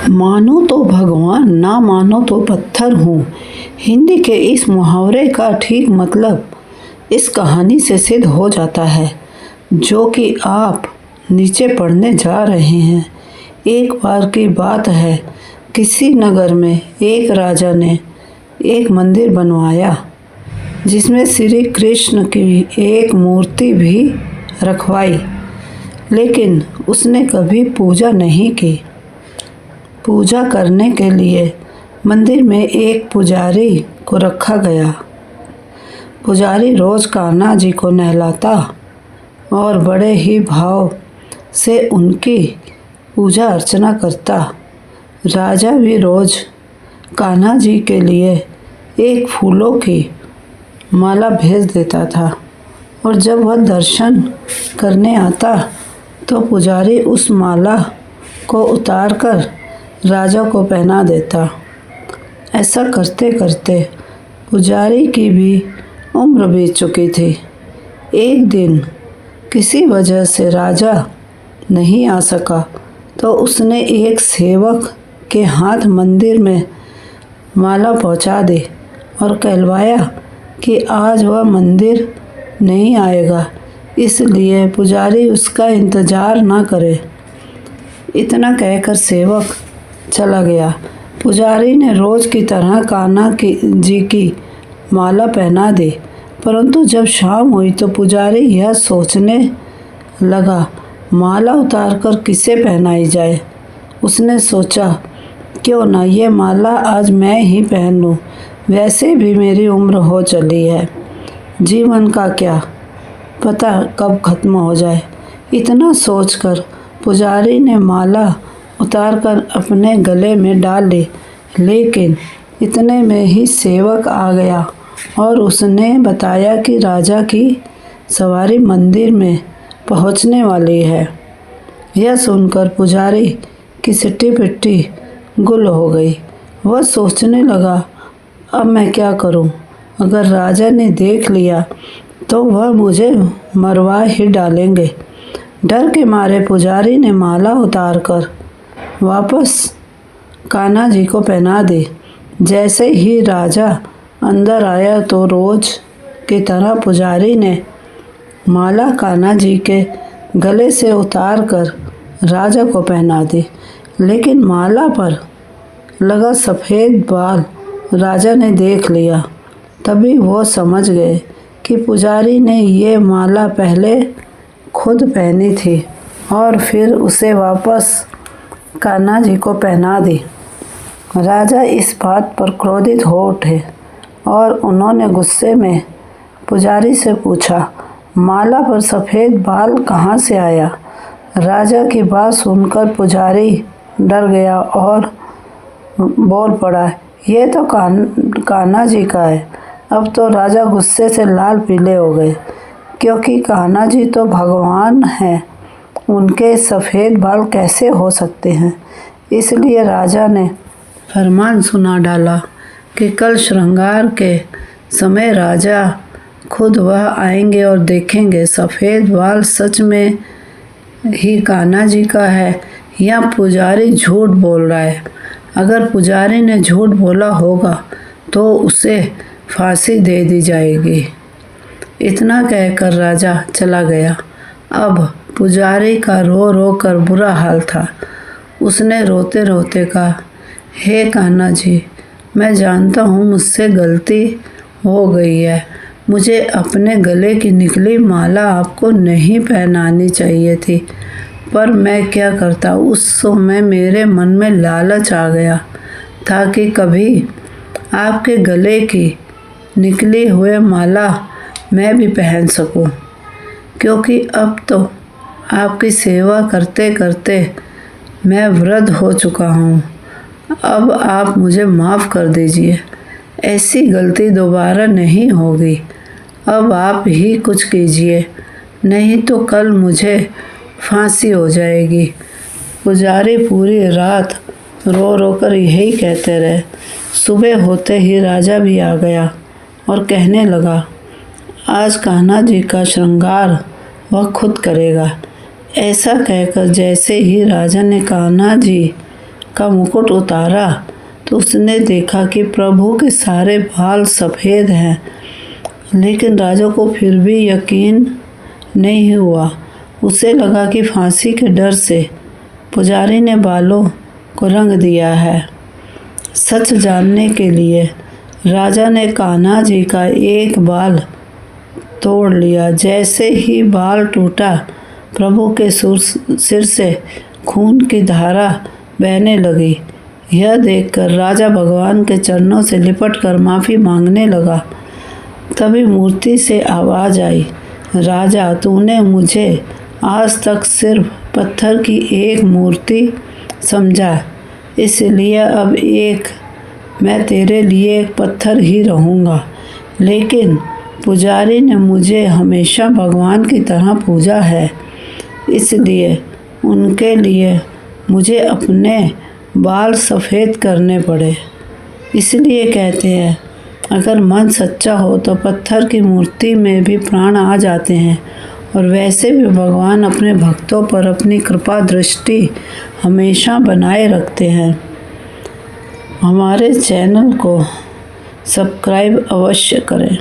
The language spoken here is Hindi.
मानो तो भगवान, ना मानो तो पत्थर हूँ। हिंदी के इस मुहावरे का ठीक मतलब इस कहानी से सिद्ध हो जाता है जो कि आप नीचे पढ़ने जा रहे हैं। एक बार की बात है, किसी नगर में एक राजा ने एक मंदिर बनवाया जिसमें श्री कृष्ण की एक मूर्ति भी रखवाई, लेकिन उसने कभी पूजा नहीं की। पूजा करने के लिए मंदिर में एक पुजारी को रखा गया। पुजारी रोज कान्हा जी को नहलाता और बड़े ही भाव से उनकी पूजा अर्चना करता। राजा भी रोज कान्हा जी के लिए एक फूलों की माला भेज देता था और जब वह दर्शन करने आता तो पुजारी उस माला को उतारकर राजा को पहना देता। ऐसा करते करते पुजारी की भी उम्र बीत चुकी थी। एक दिन किसी वजह से राजा नहीं आ सका तो उसने एक सेवक के हाथ मंदिर में माला पहुंचा दी और कहलवाया कि आज वह मंदिर नहीं आएगा, इसलिए पुजारी उसका इंतज़ार ना करे। इतना कहकर सेवक चला गया। पुजारी ने रोज़ की तरह कान्हा जी की माला पहना दी, परंतु जब शाम हुई तो पुजारी यह सोचने लगा, माला उतारकर किसे पहनाई जाए। उसने सोचा, क्यों ना ये माला आज मैं ही पहन लूँ, वैसे भी मेरी उम्र हो चली है, जीवन का क्या पता कब खत्म हो जाए। इतना सोचकर पुजारी ने माला उतारकर अपने गले में डाल ली, लेकिन इतने में ही सेवक आ गया और उसने बताया कि राजा की सवारी मंदिर में पहुंचने वाली है। यह सुनकर पुजारी की सिट्टी पिट्टी गुल हो गई। वह सोचने लगा, अब मैं क्या करूं? अगर राजा ने देख लिया तो वह मुझे मरवा ही डालेंगे। डर के मारे पुजारी ने माला उतारकर वापस कान्हा जी को पहना दी। जैसे ही राजा अंदर आया तो रोज की तरह पुजारी ने माला कान्हा जी के गले से उतारकर राजा को पहना दी, लेकिन माला पर लगा सफ़ेद बाल राजा ने देख लिया। तभी वो समझ गए कि पुजारी ने ये माला पहले खुद पहनी थी और फिर उसे वापस कान्हा जी को पहना दी। राजा इस बात पर क्रोधित हो उठे और उन्होंने गुस्से में पुजारी से पूछा, माला पर सफ़ेद बाल कहाँ से आया? राजा की बात सुनकर पुजारी डर गया और बोल पड़ा, ये तो कान्हा जी का है। अब तो राजा गुस्से से लाल पीले हो गए, क्योंकि कान्हा जी तो भगवान हैं, उनके सफ़ेद बाल कैसे हो सकते हैं। इसलिए राजा ने फरमान सुना डाला कि कल श्रृंगार के समय राजा खुद वह आएंगे और देखेंगे सफ़ेद बाल सच में ही कान्हा जी का है या पुजारी झूठ बोल रहा है। अगर पुजारी ने झूठ बोला होगा तो उसे फांसी दे दी जाएगी। इतना कहकर राजा चला गया। अब पुजारी का रो रो कर बुरा हाल था। उसने रोते रोते कहा, हे कान्हा जी, मैं जानता हूँ मुझसे गलती हो गई है। मुझे अपने गले की निकली माला आपको नहीं पहनानी चाहिए थी, पर मैं क्या करता, उस समय मेरे मन में लालच आ गया था कि कभी आपके गले की निकली हुए माला मैं भी पहन सकूं, क्योंकि अब तो आपकी सेवा करते करते मैं वृद्ध हो चुका हूँ। अब आप मुझे माफ़ कर दीजिए, ऐसी गलती दोबारा नहीं होगी। अब आप ही कुछ कीजिए, नहीं तो कल मुझे फांसी हो जाएगी। पुजारी पूरी रात रो रो कर यही कहते रहे। सुबह होते ही राजा भी आ गया और कहने लगा, आज कान्हा जी का श्रृंगार वह खुद करेगा। ऐसा कहकर जैसे ही राजा ने कान्हा जी का मुकुट उतारा तो उसने देखा कि प्रभु के सारे बाल सफ़ेद हैं, लेकिन राजा को फिर भी यकीन नहीं हुआ। उसे लगा कि फांसी के डर से पुजारी ने बालों को रंग दिया है। सच जानने के लिए राजा ने कान्हा जी का एक बाल तोड़ लिया। जैसे ही बाल टूटा, प्रभु के सिर से खून की धारा बहने लगी। यह देखकर राजा भगवान के चरणों से लिपटकर माफ़ी मांगने लगा। तभी मूर्ति से आवाज़ आई, राजा, तूने मुझे आज तक सिर्फ पत्थर की एक मूर्ति समझा, इसलिए अब मैं तेरे लिए एक पत्थर ही रहूँगा। लेकिन पुजारी ने मुझे हमेशा भगवान की तरह पूजा है, इसलिए उनके लिए मुझे अपने बाल सफ़ेद करने पड़े। इसलिए कहते हैं, अगर मन सच्चा हो तो पत्थर की मूर्ति में भी प्राण आ जाते हैं। और वैसे भी भगवान अपने भक्तों पर अपनी कृपा दृष्टि हमेशा बनाए रखते हैं। हमारे चैनल को सब्सक्राइब अवश्य करें।